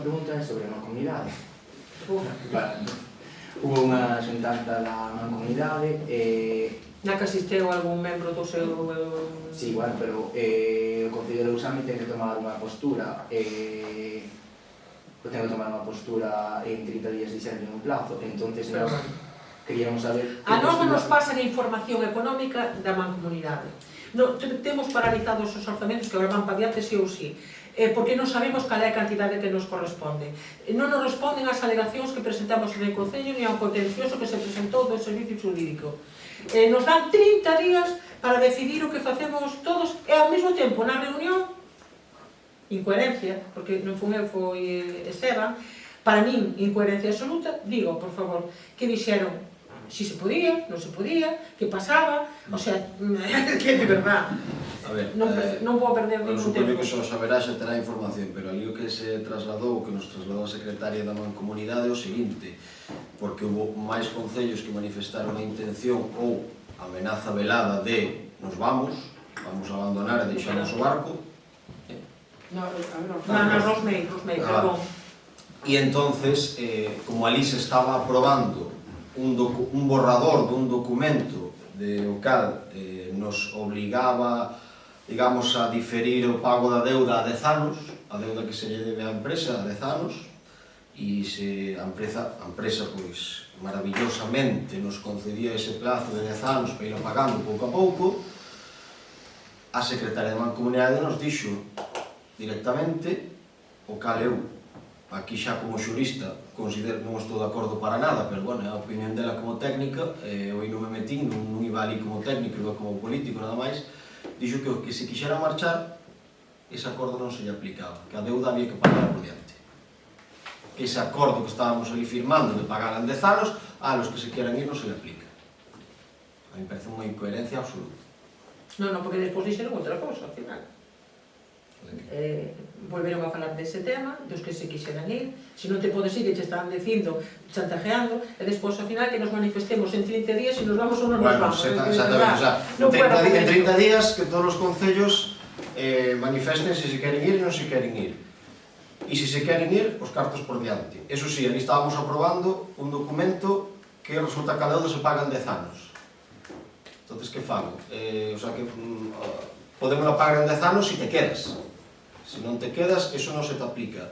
pregunta é sobre a mancomunidade. Hubo unha xuntanza da mancomunidade Na que asisteu algún membro do seu... sí, bueno, pero o Concello de Lousame ten que tomar unha postura en 30 días dixeron un plazo, entonces nós queríamos saber... A nós non nos pasan a información económica da mancomunidade. Temos paralizados os orzamentos que agora van para diante sí ou sí, porque non sabemos cal é a cantidade que nos corresponde. Non nos responden as alegacións que presentamos no Concello ni ao contencioso que se presentou do Servicio Xurídico. Nos dan 30 días para decidir o que facemos todos e ao mesmo tempo na reunión, incoherencia, porque non foi eu, foi Esteban, para min incoherencia absoluta, digo, por favor, que dixeron si se podía, non se podía, que pasaba, o sea, que de verdad, non vou perder ningún tempo. Supoño que só saberá xa terá información, pero ali o que se trasladou, o que nos trasladou a secretaria da Mancomunidade é o seguinte, porque houve máis concellos que manifestaron a intención ou amenaza velada de nos vamos a abandonar e deixamos o barco. Rosmei, perdón. E entonces, como ali se estaba aprobando un borrador dun documento o cal nos obligaba, digamos, a diferir o pago da deuda a 10 anos, a deuda que se lle debe á empresa a 10 anos, e se a empresa, pois, maravillosamente nos concedía ese plazo de 10 anos para ir pagando pouco a pouco, a secretaria da Mancomunidade nos dixo directamente o cal eu, aquí xa como xurista, considero que non estou de acordo para nada, pero, bueno, é a opinión dela como técnica, eu non me metín, non iba ali como técnico, iba como político, nada máis, dixo que se quixera marchar, ese acordo non se lle aplicaba, que a deuda había que pagar por diante. Que ese acordo que estábamos ali firmando de pagar en 10 anos, a los que se quieran ir non se le aplica. A mí parece unha incoherencia absoluta. Non, porque despois dixeron outra cosa, ao final. Volveron a falar dese tema, dos que se quixeran ir, se non te podes ir, que te están dicindo, chantajeando, e despois ao final que nos manifestemos en 30 días e nos vamos ou non nos vamos. Exactamente, en 30 días que todos os concellos manifesten se queren ir e non se queren ir. E se se queren ir, os cartos por diante. Eso sí, ali estábamos aprobando un documento que resulta que a deuda se paga en 10 anos. Entón, que fago? O sea, que podemos pagar en 10 anos se te quedas. Se non te quedas, eso non se te aplica.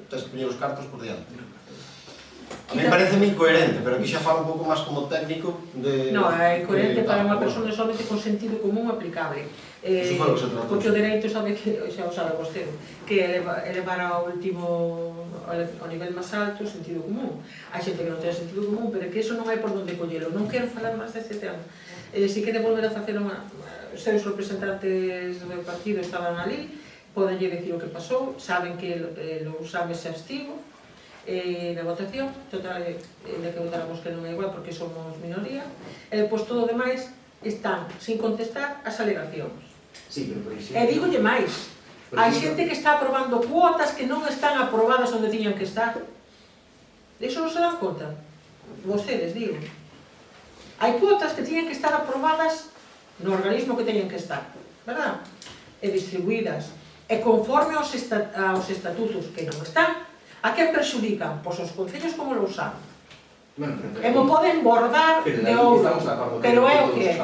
Tens que poñer os cartos por diante. A mí parece incoherente, pero aquí xa falo un pouco máis como técnico de... Non, é incoherente para unha persona solamente con sentido común aplicable. Eso foi o que se tratou. Porque o dereito sabe que, xa o sabe vostede, que elevar ao último, ao nivel máis alto, o sentido común. Hai xente que non ten sentido común, pero que eso non hai por onde collelo. Non quero falar máis deste tema. Se quere volver a facer unha... Os seus representantes do partido estaban ali, podenlle dicir o que pasou, saben que Lousame se abstivo na votación, total, de que votáramos que non é igual porque somos minoría, e depois todo o demais están sin contestar as alegacións. Sí, pero por exemplo... E dígolle máis, hai xente que está aprobando cuotas que non están aprobadas onde tiñan que estar. Iso non se dan conta? Vostedes, digo. Hai cuotas que tiñan que estar aprobadas no organismo que teñen que estar, verdad? E distribuídas. E conforme aos estatutos que non están, a que perxudican? Pois os concellos como Lousame. E mo poden bordar de ouro. Pero é o que é.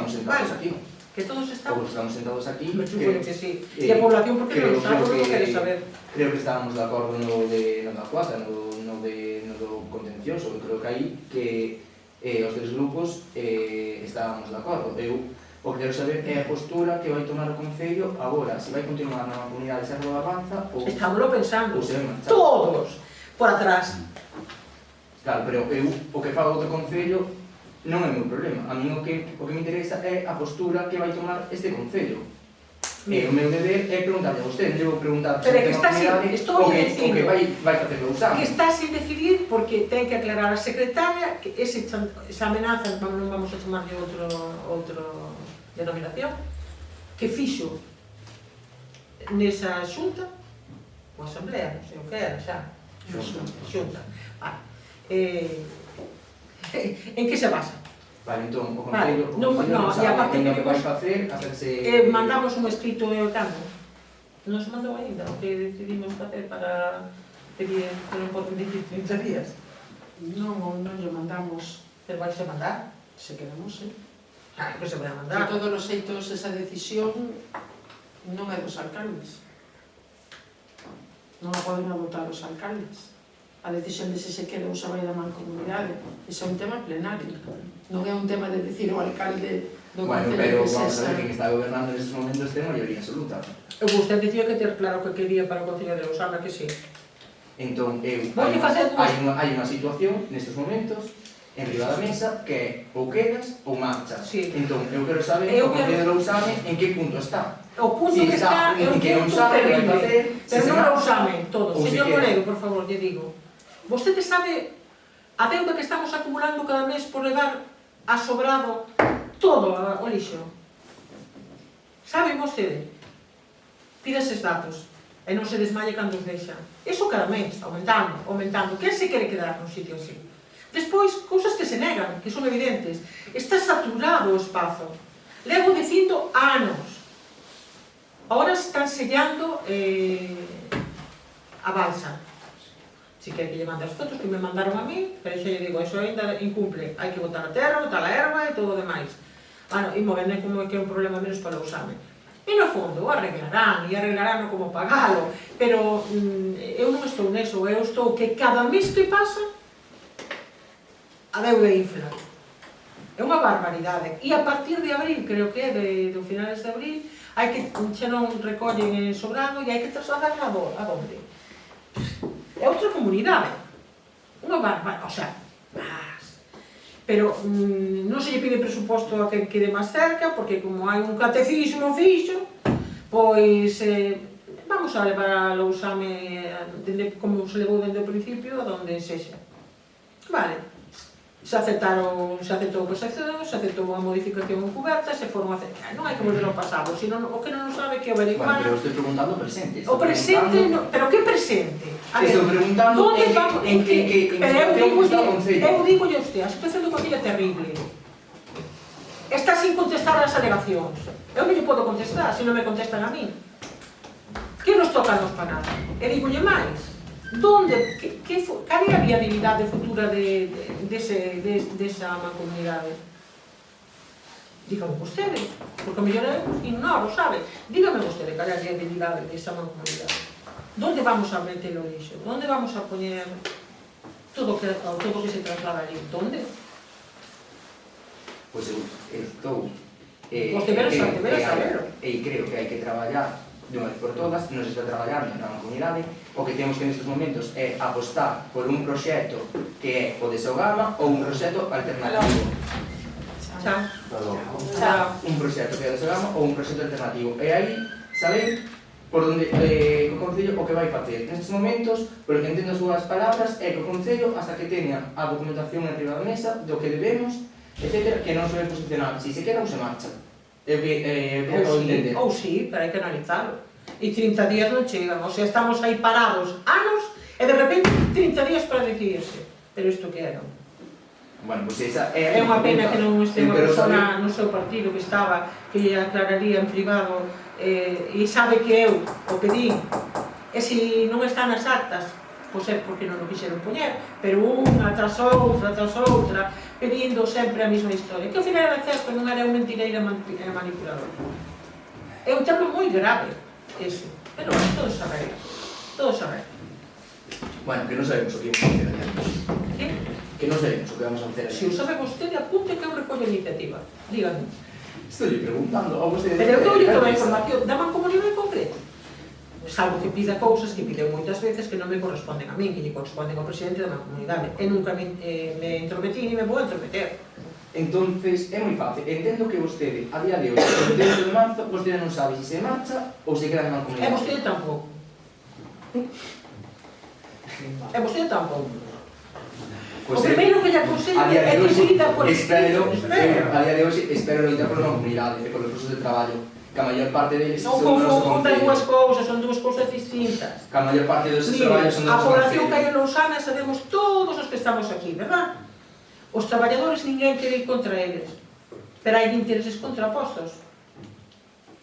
Que todos estamos. Todos estamos sentados aquí. Me supoño que sí. E a población, porque non sabe, non quere saber. Creo que estábamos de acordo no da cuota, no do contencioso. Creo que aí que os tres grupos estábamos de acordo. O que quero saber é a postura que vai tomar o Concello agora, se vai continuar na Mancomunidade se a avanza ou... Estámoslo pensando, ou se vai marchar. Todos, por atrás. Claro, pero o que faga outro Concello non é o meu problema. A mí o que me interesa é a postura que vai tomar este Concello. E o meu deber é preguntarle a vostede, non vou preguntar pero que está o que vai facer Lousame. Que está sin decidir porque ten que aclarar a secretaria que esa amenaza, non vamos a chamarlle outro denominación, que fixo nesa xunta, ou asamblea, non sei o que era xa, xunta. En que se basa? Vale, entón, o Concello non sabe que vai facer, hacerse... Mandamos un escrito e o tanto. Non se mandou ainda o que decidimos facer para Pedía que non poden dicir 30 días. Non lle mandamos, Pero vais a mandar. se queremos, Claro que se vai a De mandar. todos os xeitos, esa decisión non é dos alcaldes. Non a poden adoptar os alcaldes. A decisión de se queda ou se vai da mancomunidade. Ese é un tema plenario. Non é un tema de decir o alcalde do Bueno, concello pero que vamos a se ver, quen está gobernando nestes momentos ten maioría absoluta. Vostede dicía que ter claro que quería para o Concello de Lousame, que sí. Entón, Voy a facer dúas. hai unha situación nestes momentos en riba da mesa que é ou quedas ou marchas. Sí. Entón, eu quero saber Eu o quero- Concello de Lousame en que punto está. O punto Si que está é un que non punto sabe o que vai terrible. facer, Pero se non marcha lo usame todo. ou se Señor queda. Moledo, por favor, lle digo. Vostede sabe a deuda que estamos acumulando cada mes por levar a sobrado todo o lixo. Sabe vostede? Pide eses datos e non se desmaie cando os deixa. Iso cada mes, aumentando. Quen se quere quedar nun sitio así? Despois, cousas que se negan, que son evidentes. Está saturado o espazo. Levo dicindo anos. Ahora están sellando a balsa. Si quere que lle mande as fotos que me mandaron a mí, pero xa lle digo, eso ainda incumple. Hai que botar a terra, botar a erva e todo o demais. E moverme como que é un problema menos para o Lousame. E no fondo, o arreglarán como pagalo, pero eu non estou neso, eu estou que cada mes que pasa a deuda infla. É unha barbaridade. E a partir de abril, creo que é de finales de abril, hai que xa non recollen sobrado e hai que trasladar a donde? É outra comunidade. Unha barbaridade, o sea, pero non se lle pide presuposto a quen quede máis cerca, porque como hai un catecismo fixo, pois vamos a levar a Lousame como se levou dende o principio a donde sexa. Vale. Se aceptou o proceso, se aceptou a modificación encuberta, se foron a aceptar. Non hai que volver ao pasado, senón o que non sabe que averiguar. Bueno, pero estou preguntando o presente. O presente, pero que presente? Estou preguntando en que situación está o Concello. Eu digo a usted, a situación do Concello é terrible. Está sin contestar as alegacións. Eu non lle podo contestar, se non me contestan a mí. Que nos toca nos pagar? E digolle máis. Cal é a viabilidade futura desa mancomunidade? Dígame vostede, porque a mellor ignoro, sabe? Dígame vostede cal é a viabilidade desa mancomunidade. Donde vamos a meter o lixo? Donde vamos a poñer todo que se traslada ali? Donde? Pois eu estou... Vos deberes saberlo. E creo que hai que traballar de unha vez por todas, non se está traballando na comunidade. O que temos que nestes momentos é apostar por un proxecto que é o de Sogama ou un proxecto alternativo. Chao. Un proxecto que é o de Sogama ou un proxecto alternativo. E aí saber por onde o Concello o que vai facer. Nestes momentos, polo que entendo as súas palabras, é que o Concello, hasta que teña a documentación en riba da mesa do que debemos, etc., que non se vai posicionar si se queda ou se marcha. Ou sí, pero hai que analizarlo. E 30 días non chegan, o sea, estamos aí parados anos e de repente 30 días para decidirse. Pero isto que era? Bueno, pois esa é unha pena que non este unha persona no seu partido que estaba, que lle aclararía en privado e sabe que eu o pedí. E se non está nas actas, pois é porque non o quixeron poñer, pero unha tras outra, pedindo sempre a mesma historia, que ao final era certo, non era un mentireiro manipulador. É un tema moi grave, ese, pero todo se arregla, todo se arregla. Bueno, que non sabemos o que vamos a facer adiante. Que? Que non sabemos o que vamos a facer adiante. Se o sabe vostede, apunte que eu recollo a iniciativa, dígame. Estou preguntando a vostede... Pero eu dou toda a información da mancomunidade en concreto. Salvo que pida cousas que pideu moitas veces que non me corresponden a min, que lle corresponden ao presidente da mancomunidade. E nunca me entrometí ni me vou entrometer. Entonces, é moi fácil. Entendo que vostede, a día de hoxe, o 28 de marzo, vostede non sabe se se marcha ou se queda na mancomunidade. E vostede tampouco. E vostede tampouco. O primeiro que lle aconsello é que loita por espero, a día de hoxe, espero loitar por unha comunidade e por os procesos de traballo. Que a maior parte deles non son do noso confundan concello. dúas cousas, son dúas cousas distintas. Que a maior parte dos Mire, traballos son do a noso población que hai concello. en Lousame sabemos todos os que estamos aquí, verdad? Os traballadores ninguén quere ir contra eles, pero hai intereses contrapostos.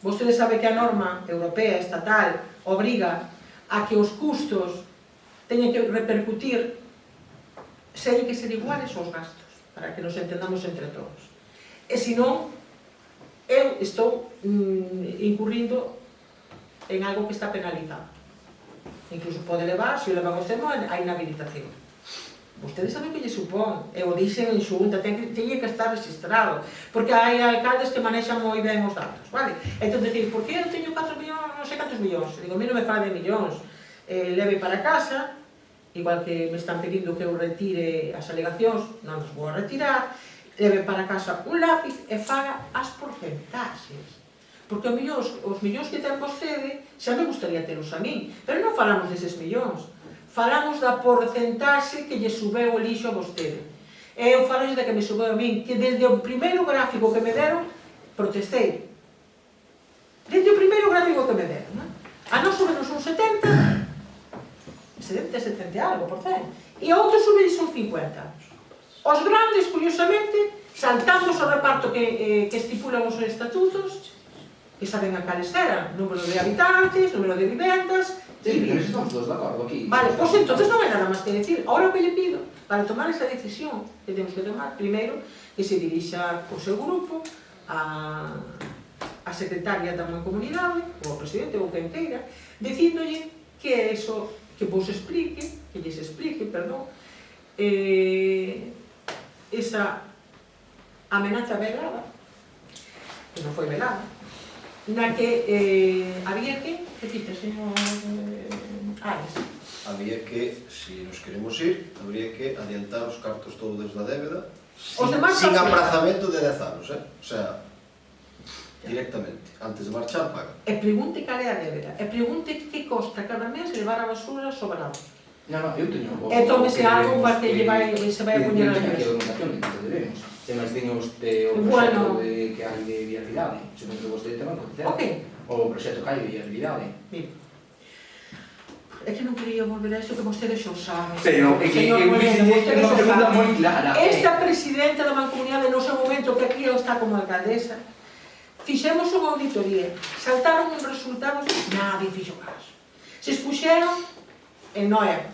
Vostede sabe que a norma europea, estatal, obriga a que os custos teñen que repercutir, teñen que ser iguales os gastos, para que nos entendamos entre todos. E senón, eu estou incurrindo en algo que está penalizado. Incluso pode levar, se o levan ao extremo, a inhabilitación. Vostedes saben que lle supón, eu o dixen en xunta, teñe que estar registrado, porque hai alcaldes que manexan moi ben os datos, vale? Entón, decir, por que eu teño 4 millóns, non sei cantos millóns? Digo, a mí non me fala de millóns, leve para casa, igual que me están pedindo que eu retire as alegacións, non os vou a retirar, leve para casa un lápiz e faga as porcentaxes. Porque os millóns que ten vostede, xa me gustaría telos a mí, pero non falamos deses millóns. Falamos da porcentaxe que lle subeu o lixo a vostede. E eu falo da que me subeu a min, que desde o primeiro gráfico que me deron, protestei. Desde o primeiro gráfico que me deron, non? A non subenos un 70 e algo, por cento. E a outro subenos un 50. Os grandes, curiosamente, saltamos o reparto que estipulan os estatutos, que saben a cales eran, número de habitantes, número de vivendas. Sí, pero estamos todos de acordo aquí. Vale, pois entonces non hai nada máis que decir. Ahora o que lle pido, para tomar esa decisión que temos que tomar, primeiro, que se dirixa o seu grupo a secretaria da Mancomunidade, ou ao presidente, ou quen queira, dicíndolle que é eso, que vos explique, que lles explique, perdón, esa amenaza velada, que non foi velada, na que había que, repite, señor Ares. Había que, se nos queremos ir, habría que adiantar os cartos todos da débeda sin aprazamento de 10 anos, o sea, directamente, antes de marchar paga. E pregunte cal é a débeda, e pregunte que costa cada mes levar a basura sobrado. Non, eu teño... E tómese algo para que se vai a poñer a mesa. mesa. Eu teño aquí a documentación de que debemos. E máis teño o proxecto que hai de viabilidade. Supongo que vostede tamén pode ter. Ok. O proxecto que hai de viabilidade. Mira, é que non quería volver a isto que vostedes xa o saben. Pero é que eu fixe unha pregunta moi clara. Esta presidenta da Mancomunidade no seu momento, que aquí está como alcaldesa, fixemos unha auditoría, saltaron os resultados, nadie fixo caso. Se expuxeron en Noé.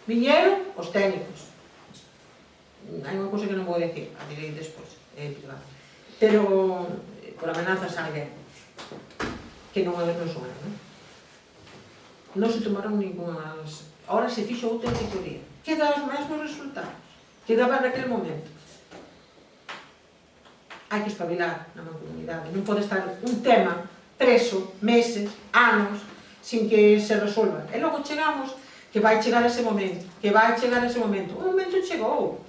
Viñeron os técnicos. Hai unha cosa que non vou decir, a direi despois, pero por amenazas a alguén que non son elas, non? Non se tomaron ningunas... Ahora se fixo outra auditoría. Queda os mesmos resultados. Quedaba naquele momento. Hai que espabilar na Mancomunidade. Non pode estar un tema preso, meses, anos, sin que se resolva. E logo chegamos que vai chegar ese momento, que vai chegar ese momento. Un momento chegou.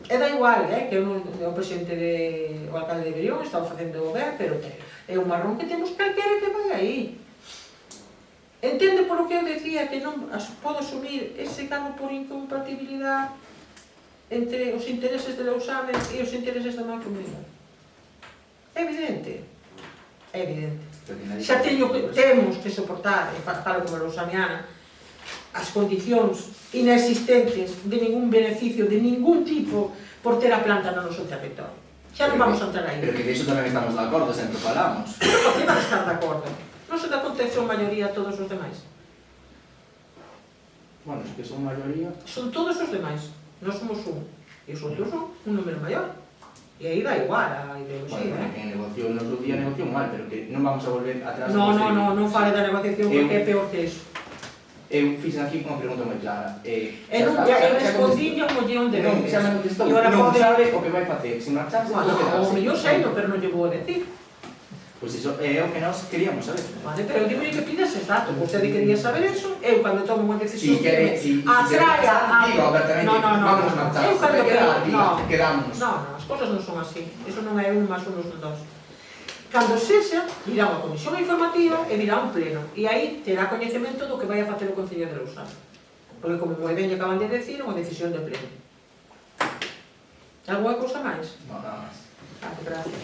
E da igual, que o presidente o alcalde de Brión estaba facendo ben, pero é un marrón que temos calquera que vai aí. Entende polo que eu decía que non podo asumir ese cargo por incompatibilidade entre os intereses de Lousame e os intereses da Mancomunidade? É evidente. É evidente. Xa temos que soportar, e falo como lousamiana, as condicións inexistentes de ningún beneficio, de ningún tipo, por ter a planta no noso territorio. Xa non vamos a entrar aí. Pero que de iso tamén estamos de acordo, sempre falamos. Pero por que van a estar de acordo? Non se dá contención maioría a todos os demais. Bueno, es que son maioría... Son todos os demais. Nós somos un. E os outros son un número maior. E aí dá igual a ideoloxía. Bueno, que negoció, no outro día negoció mal, pero que non vamos a volver atrás... Non fale da negociación porque é peor que iso. Eu fixe aquí unha pregunta moi clara. Eu respondílle un mollón de veces. Xa me contestou, non sabe o que vai facer. Se marcharse, bueno, o mellor sei, pero non lle vou decir. Pois iso é o que nós queríamos saber. Vale, pero eu digo que pidas exacto. Vostede quería saber eso. Eu, cando tomo unha decisión... Si atraia... Digo, abertamente, vamos a marchar. Eu, cando quedamos. Non, as cosas non son así. Eso non é un máis un dos dos. Cando sexa, virá unha comisión informativa e virá un pleno. E aí terá coñecemento do que vai a facer o Concello de Lousame. Porque, como moi ben acaban de decir, unha decisión de pleno. Alguna cousa máis? Non, nada máis. Gracias.